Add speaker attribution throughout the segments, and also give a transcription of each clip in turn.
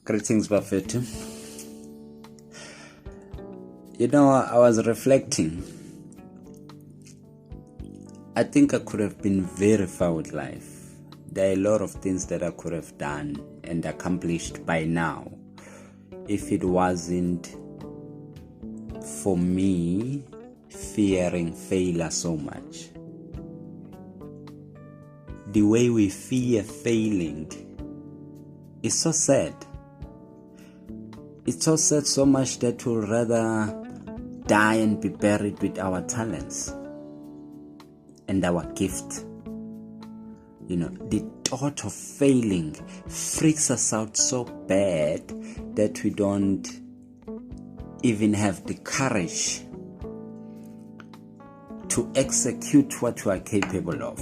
Speaker 1: Greetings, Bafetu. I was reflecting. I think I could have been very far with life. There are a lot of things that I could have done and accomplished by now if it wasn't for me fearing failure so much. The way we fear failing is so sad. It's so sad so much that we'll rather die and be buried with our talents and our gift. The thought of failing freaks us out so bad that we don't even have the courage to execute what we are capable of.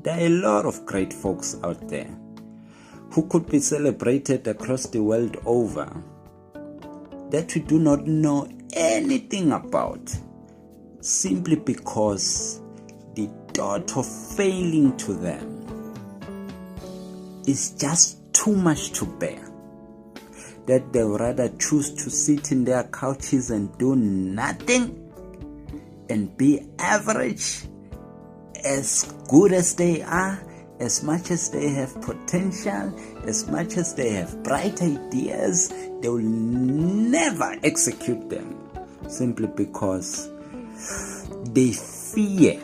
Speaker 1: There are a lot of great folks out there who could be celebrated across the world over that we do not know anything about, simply because the thought of failing to them is just too much to bear, that they would rather choose to sit in their couches and do nothing and be average, as good as they are, as much as they have potential, as much as they have bright ideas, they will never execute them simply because they fear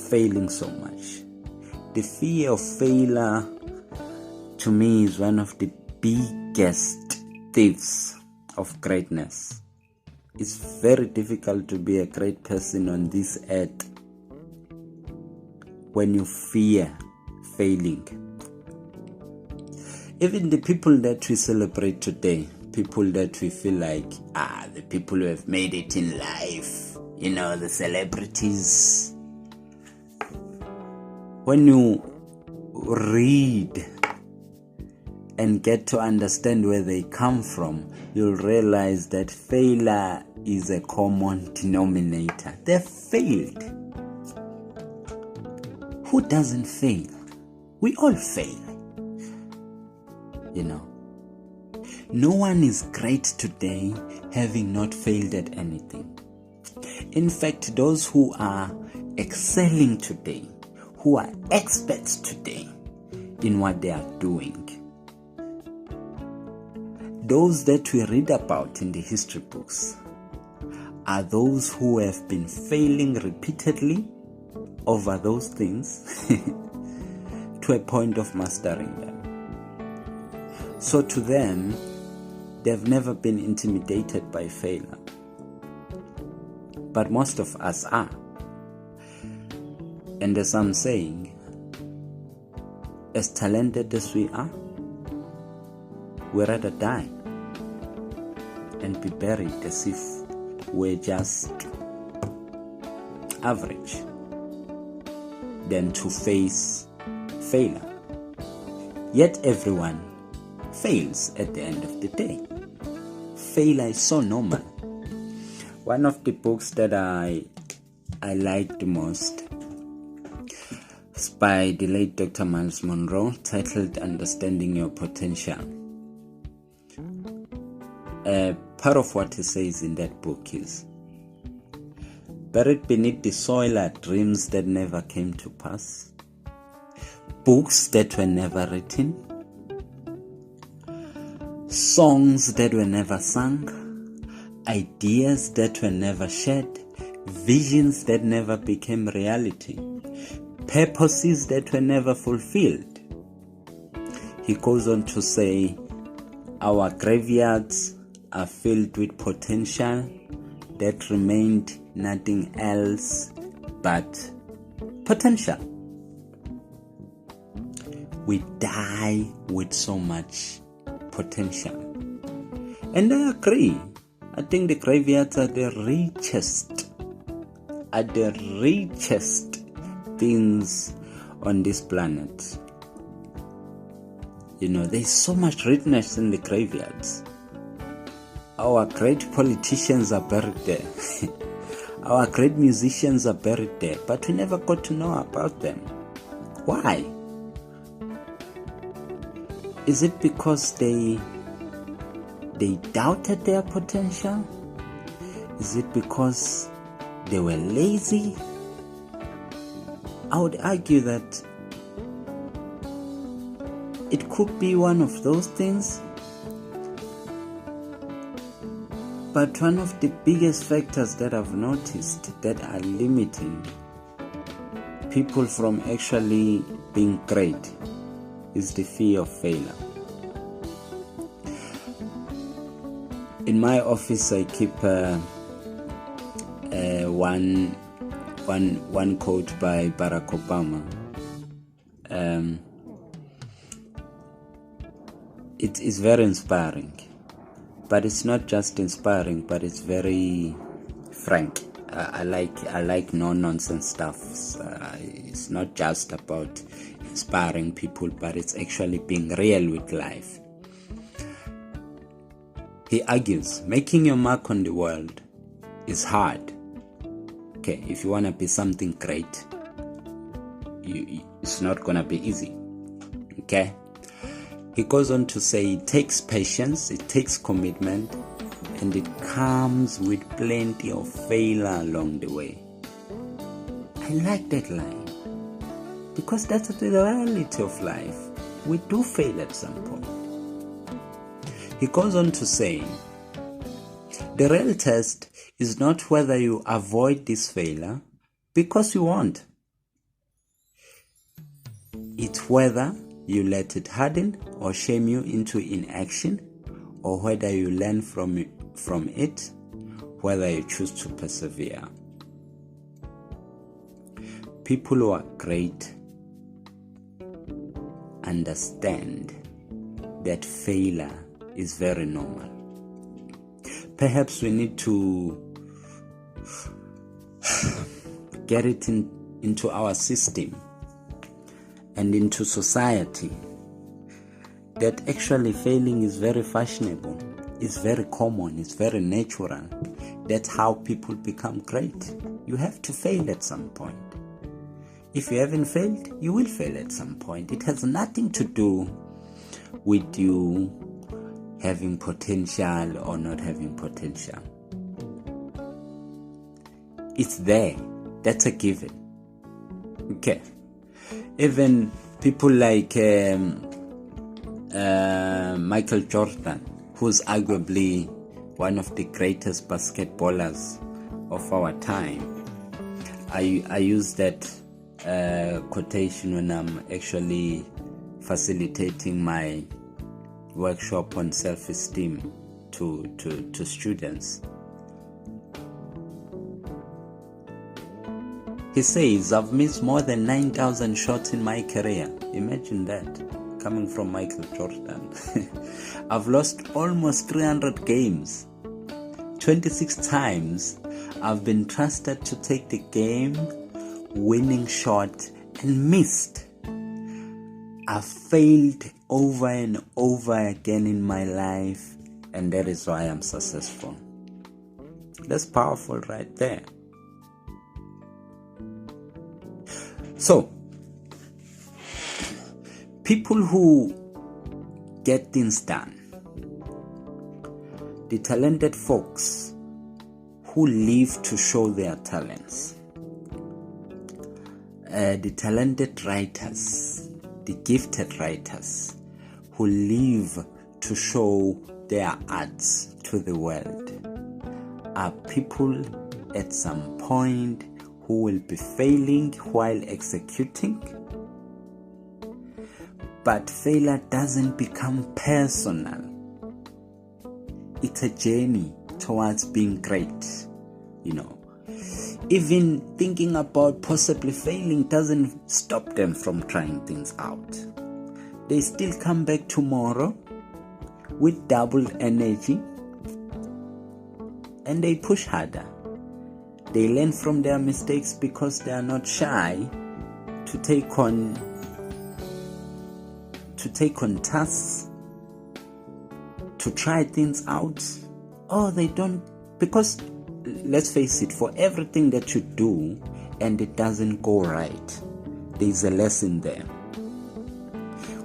Speaker 1: failing so much. The fear of failure, to me, is one of the biggest thieves of greatness. It's very difficult to be a great person on this earth when you fear failing. Even the people that we celebrate today, people that we feel like, the people who have made it in life, the celebrities. When you read and get to understand where they come from, you'll realize that failure is a common denominator. They failed. Who doesn't fail? We all fail. No one is great today having not failed at anything. In fact, those who are excelling today, who are experts today in what they are doing, those that we read about in the history books, are those who have been failing repeatedly over those things to a point of mastering them. So to them, they've never been intimidated by failure. But most of us are. And as I'm saying, as talented as we are, we'd rather die and be buried as if we're just average than to face failure. Yet everyone fails at the end of the day. Failure is so normal. One of the books that I liked the most is by the late Dr. Miles Monroe, titled Understanding Your Potential. Part of what he says in that book is, buried beneath the soil are dreams that never came to pass, books that were never written, songs that were never sung, ideas that were never shared, visions that never became reality, purposes that were never fulfilled. He goes on to say, our graveyards are filled with potential that remained nothing else but potential. We die with so much potential. And I agree. I think the graveyards are the richest things on this planet. There's so much richness in the graveyards. Our great politicians are buried there. Our great musicians are buried there, but we never got to know about them. Why? Is it because they doubted their potential? Is it because they were lazy? I would argue that it could be one of those things. But one of the biggest factors that I've noticed that are limiting people from actually being great is the fear of failure. In my office, I keep one quote by Barack Obama. It is very inspiring, but it's not just inspiring, but it's very frank. I like no-nonsense stuff. It's not just about inspiring people, but it's actually being real with life. He argues, making your mark on the world is hard. Okay, if you want to be something great, it's not going to be easy. Okay? He goes on to say it takes patience, it takes commitment, and it comes with plenty of failure along the way. I like that line because that's the reality of life. We do fail at some point. He goes on to say, the real test is not whether you avoid this failure, because you won't. It's whether you let it harden or shame you into inaction, or whether you learn from it, whether you choose to persevere. People who are great understand that failure is very normal. Perhaps we need to get it into our system and into society that actually failing is very fashionable, it's very common, it's very natural. That's how people become great. You have to fail at some point. If you haven't failed, you will fail at some point. It has nothing to do with you having potential or not having potential. It's there. That's a given. Okay. Even people like Michael Jordan, who's arguably one of the greatest basketballers of our time. I use that quotation when I'm actually facilitating my workshop on self-esteem to students. He says, I've missed more than 9,000 shots in my career. Imagine that, coming from Michael Jordan. I've lost almost 300 games. 26 times I've been trusted to take the game-winning shot and missed. I've failed over and over again in my life, and that is why I'm successful. That's powerful right there. So, people who get things done, the talented folks who live to show their talents, the talented writers, the gifted writers who live to show their arts to the world, are people at some point who will be failing while executing. But failure doesn't become personal. It's a journey towards being great, Even thinking about possibly failing doesn't stop them from trying things out. They still come back tomorrow with doubled energy and they push harder. They learn from their mistakes because they are not shy to take on tasks, to try things out. Or they don't, because let's face it, for everything that you do and it doesn't go right, there's a lesson there.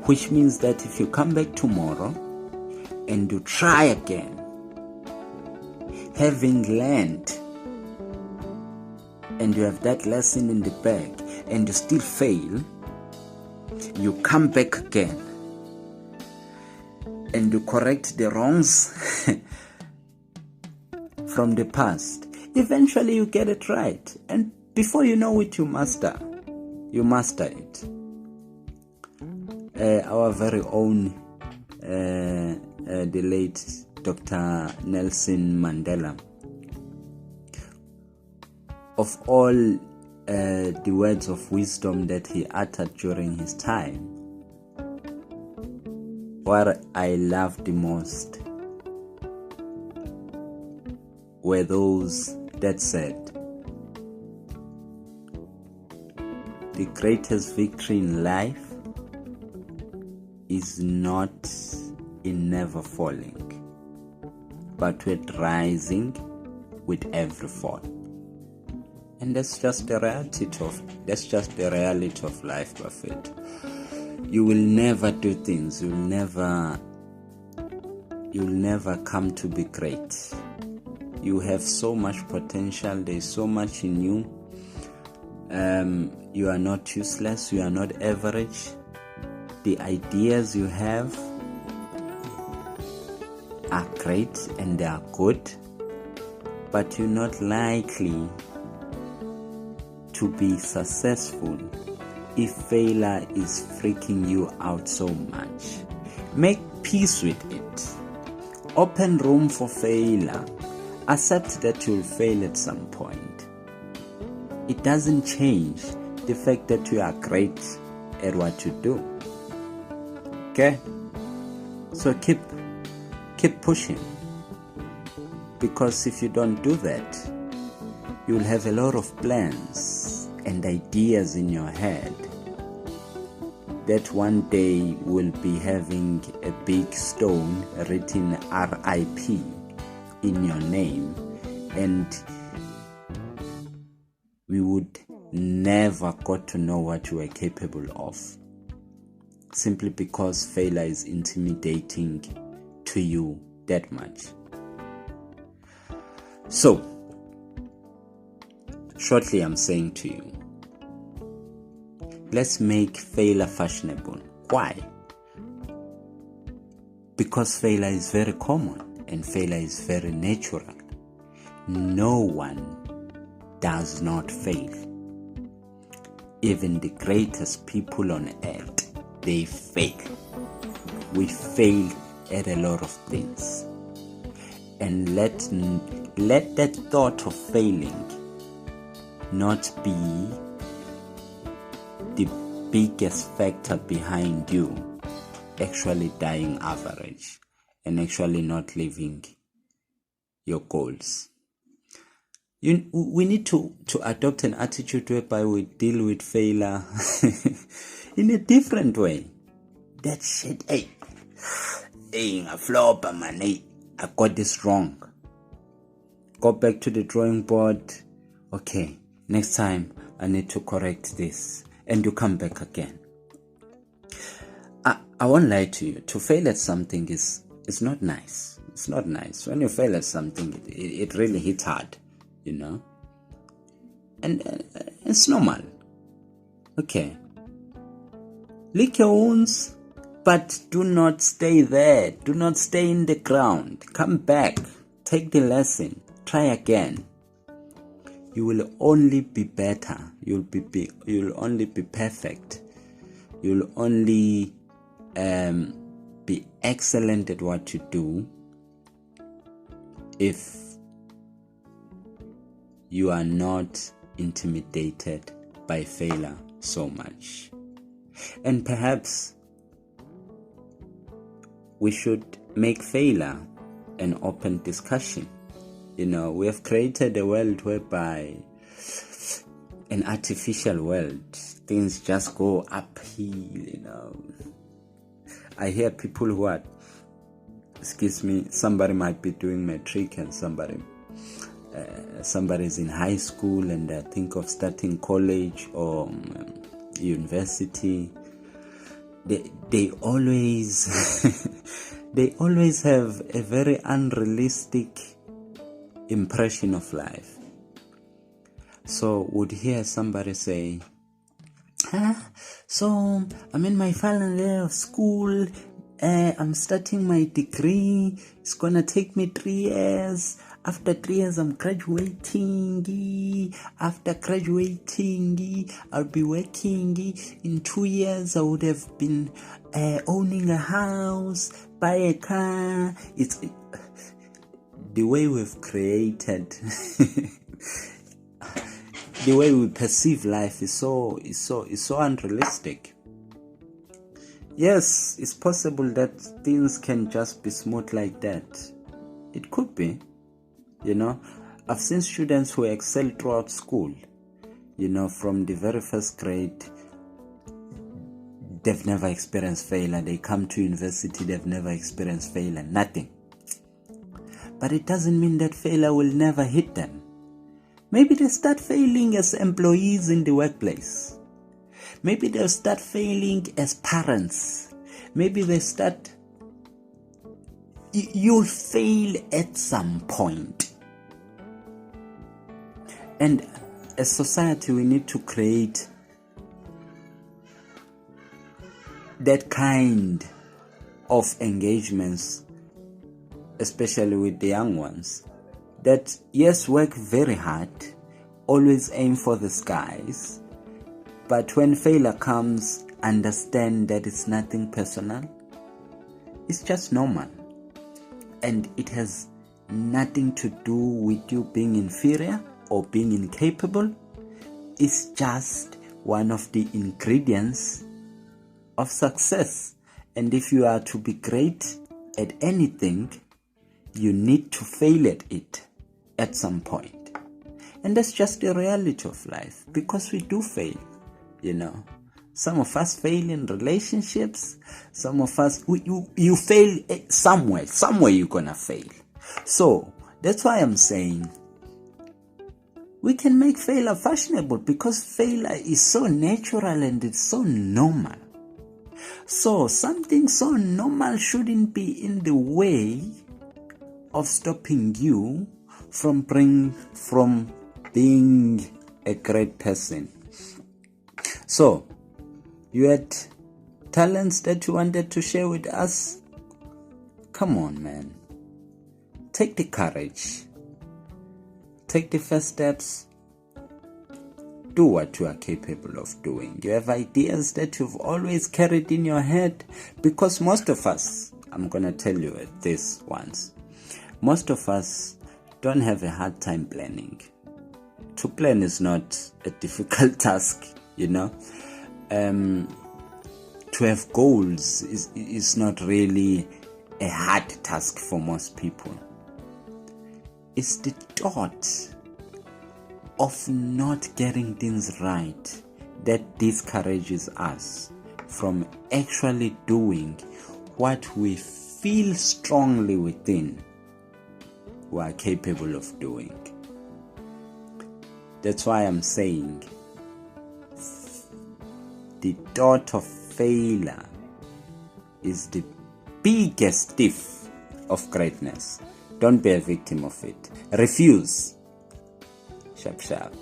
Speaker 1: which means that if you come back tomorrow and you try again, having learned, and you have that lesson in the bag, and you still fail, you come back again and you correct the wrongs from the past. Eventually you get it right, and before you know it, you master it. Our very own the late Dr. Nelson Mandela, of all the words of wisdom that he uttered during his time, what I loved the most were those that said, the greatest victory in life is not in never falling, but with rising with every fall. And that's just the reality of life, Buffett. You will never do things. You'll never come to be great. You have so much potential. There's so much in you. You are not useless. You are not average. The ideas you have are great and they are good, but you're not likely to be successful if failure is freaking you out so much. Make peace with it. Open room for failure. Accept that you'll fail at some point. It doesn't change the fact that you are great at what you do. Okay? So keep pushing. Because if you don't do that, you'll have a lot of plans and ideas in your head that one day will be having a big stone written RIP in your name, and we would never got to know what you were capable of, simply because failure is intimidating to you that much. So shortly, I'm saying to you, let's make failure fashionable. Why? Because failure is very common and failure is very natural. No one does not fail. Even the greatest people on earth, they fail. We fail at a lot of things. And let that thought of failing not be the biggest factor behind you actually dying average and actually not living your goals. We need to adopt an attitude whereby we deal with failure in a different way. That shit, hey, I flop, man, hey, I got this wrong. Go back to the drawing board. Okay, next time I need to correct this, and you come back again. I won't lie to you. To fail at something is not nice. It's not nice. When you fail at something, it really hits hard, you know. And it's normal. Okay. Lick your wounds, but do not stay there. Do not stay in the ground. Come back. Take the lesson. Try again. You will only be better. You'll only be perfect. You'll only be excellent at what you do if you are not intimidated by failure so much. And perhaps we should make failure an open discussion. You know, we have created a world whereby, an artificial world, things just go uphill, you know. I hear people who are, somebody might be doing matric and somebody's in high school and they think of starting college or university, they always they always have a very unrealistic impression of life. So would hear somebody say, so I'm in my final year of school, I'm starting my degree, it's gonna take me 3 years. After 3 years, I'm graduating. After graduating, I'll be working. In 2 years, I would have been owning a house, buy a car. It's the way we've created, the way we perceive life is so unrealistic. Yes, it's possible that things can just be smooth like that. It could be. I've seen students who excel throughout school, from the very first grade. They've never experienced failure. They come to university, they've never experienced failure, nothing. But it doesn't mean that failure will never hit them. Maybe they start failing as employees in the workplace. Maybe they'll start failing as parents. Maybe they start... You'll fail at some point. And as society, we need to create that kind of engagements, especially with the young ones, that yes, work very hard, always aim for the skies, but when failure comes, understand that it's nothing personal. It's just normal. And it has nothing to do with you being inferior or being incapable. It's just one of the ingredients of success. And if you are to be great at anything, you need to fail at it at some point. And that's just the reality of life, because we do fail, Some of us fail in relationships. Some of us, you fail somewhere you're gonna fail. So that's why I'm saying we can make failure fashionable, because failure is so natural and it's so normal. So something so normal shouldn't be in the way of stopping you from being a great person. So, you had talents that you wanted to share with us? Come on, man. Take the courage. Take the first steps. Do what you are capable of doing. You have ideas that you've always carried in your head, because most of us, I'm going to tell you this once, most of us don't have a hard time planning. To plan is not a difficult task, To have goals is not really a hard task for most people. It's the thought of not getting things right that discourages us from actually doing what we feel strongly within we are capable of doing. That's why I'm saying the thought of failure is the biggest thief of greatness. Don't be a victim of it. Refuse. Sharp, sharp.